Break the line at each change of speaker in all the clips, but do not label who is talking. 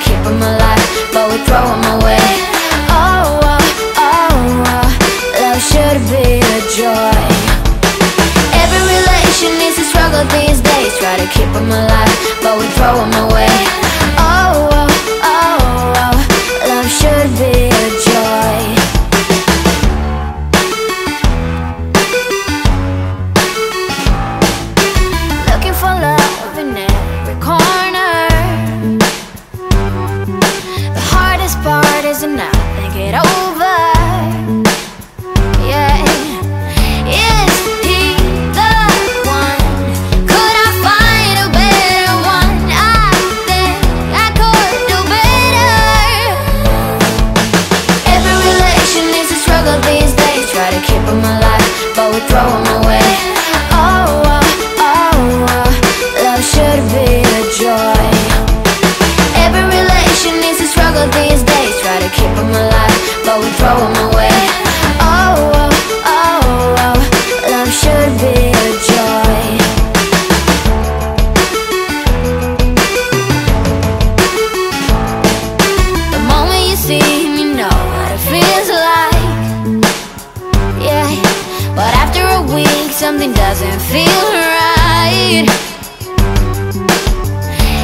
keep them alive, but we throw them away. Oh, oh, oh, oh, love should be a joy. Every relation needs a struggle these days. Try to keep them alive, but we throw them away. Oh, oh, oh, oh, love should be a joy. Looking for love in every corner. The hardest part is to not think it over. Yeah. Is he the one? Could I find a better one? I think I could do better. Every relation needs a struggle these days. Try to keep them alive, but we throw them away. Oh, oh, oh, oh, love should be a joy. Every relation needs a struggle these days. Try to keep them alive, but we throw them away. Oh, oh, oh, oh, love should be a joy. The moment you see him, you know what it feels like. Yeah, but after a week, something doesn't feel right.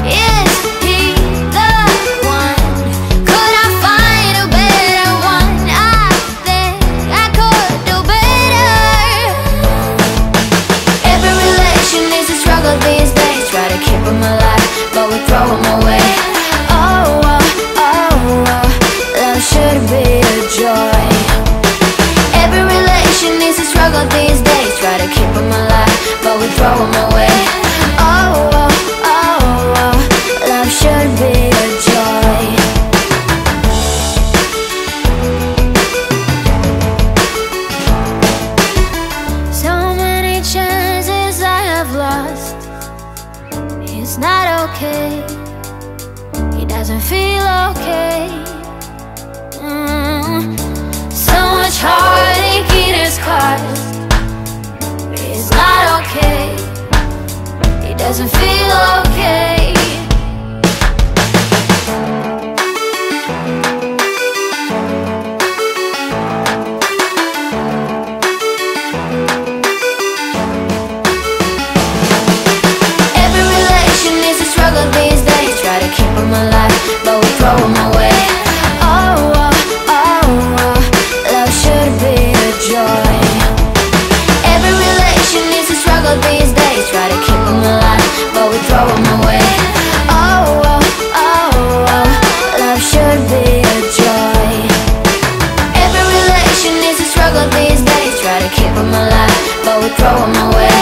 Is he the one? Could I find a better one? I think I could do better. Every relation needs a struggle these days. Try to keep them alive, but we throw them away. Oh, oh, oh, oh, love should be a joy. Every relation needs a struggle these days. Try to keep them alive, but we throw them away. Oh, oh, oh, oh, love should be a joy. So many chances I have lost. It's not okay. He doesn't feel okay. So much heartache it has caused. It's not okay. He doesn't feel okay. Every relation needs a struggle these days. Try to keep them alive, but we throw them away. Oh, oh, oh, oh, love should be a joy. Every relation needs a struggle these days. Try to keep them alive, but we throw them away. Oh, oh, oh, oh, love should be a joy. Every relation needs a struggle these days. Try to keep them alive, but we throw them away.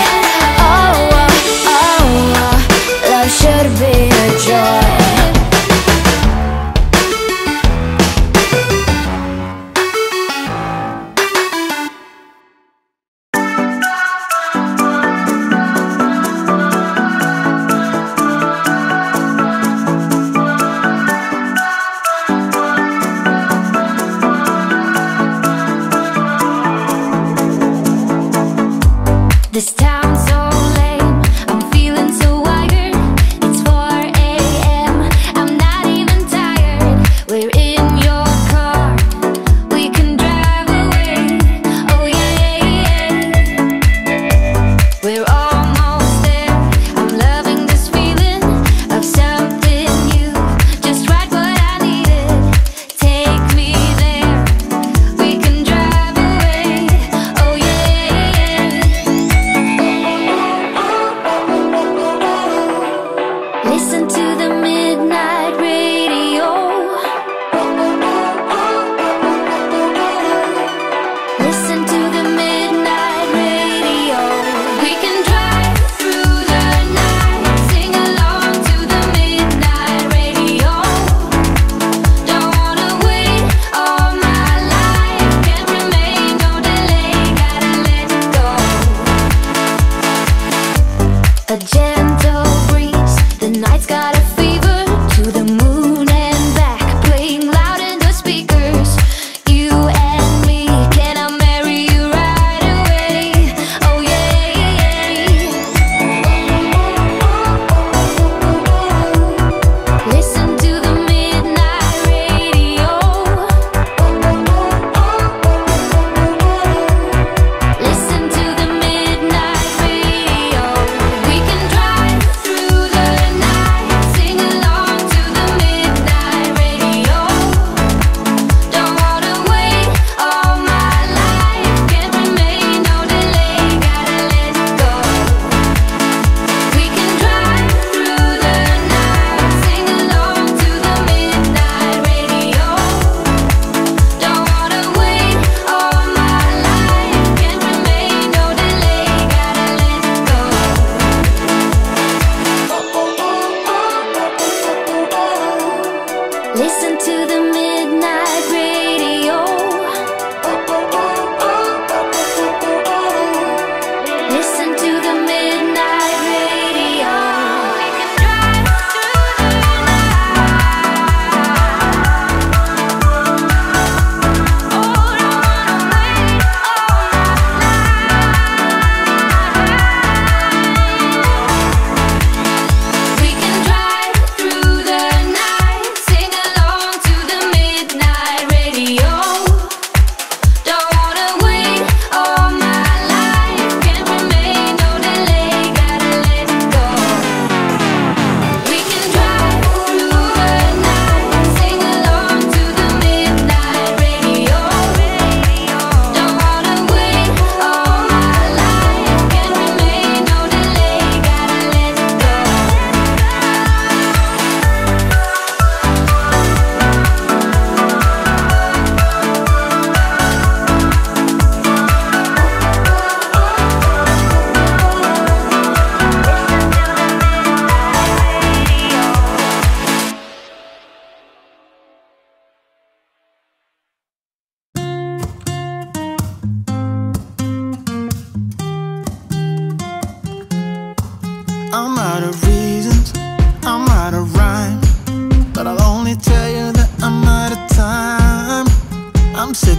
Oh, oh, oh, oh, love should be a joy. This town's so lame, I'm feeling so wired. It's 4 a.m., I'm not even tired. We're in your car, we can drive away. Oh yeah, yeah. We're almost there, I'm loving this feeling of something new. Just right what I needed, take me there. We can drive away. Oh yeah, yeah.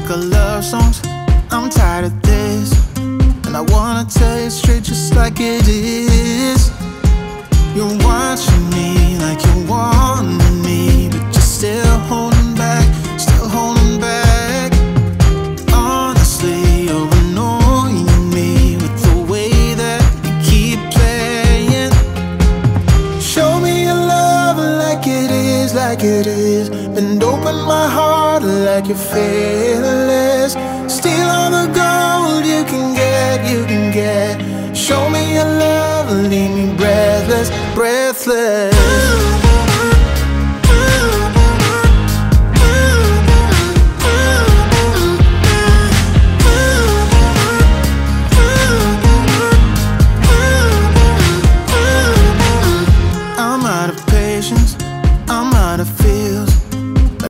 like our love songs. I'm tired of this, and I wanna tell you straight just like it is. You're watching me like you want me, but you're still holding back, still holding back. Honestly, you're annoying me with the way that you keep playing. Show me your love like it is, like it is. Bend open my heart like you're fearless. Steal all the gold you can get, you can get. Show me your love, leave me breathless, breathless.